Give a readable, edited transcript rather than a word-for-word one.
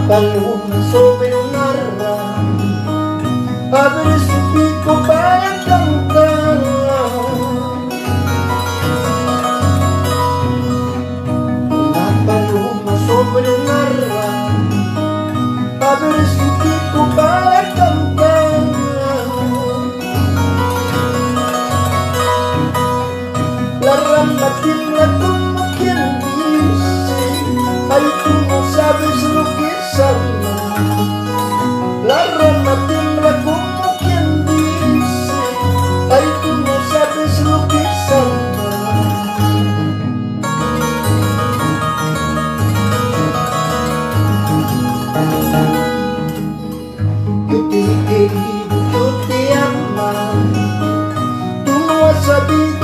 Paloma sobre un arra abre su pico para cantar. Una paloma sobre un arra abre su pico para cantar. La rama tiembla como quien dice: ay, tú no sabes lo que es alma. La rama tiembla como quien dice: ay, tú no sabes lo que es alma. Yo te he querido, yo te amo, tú no has sabido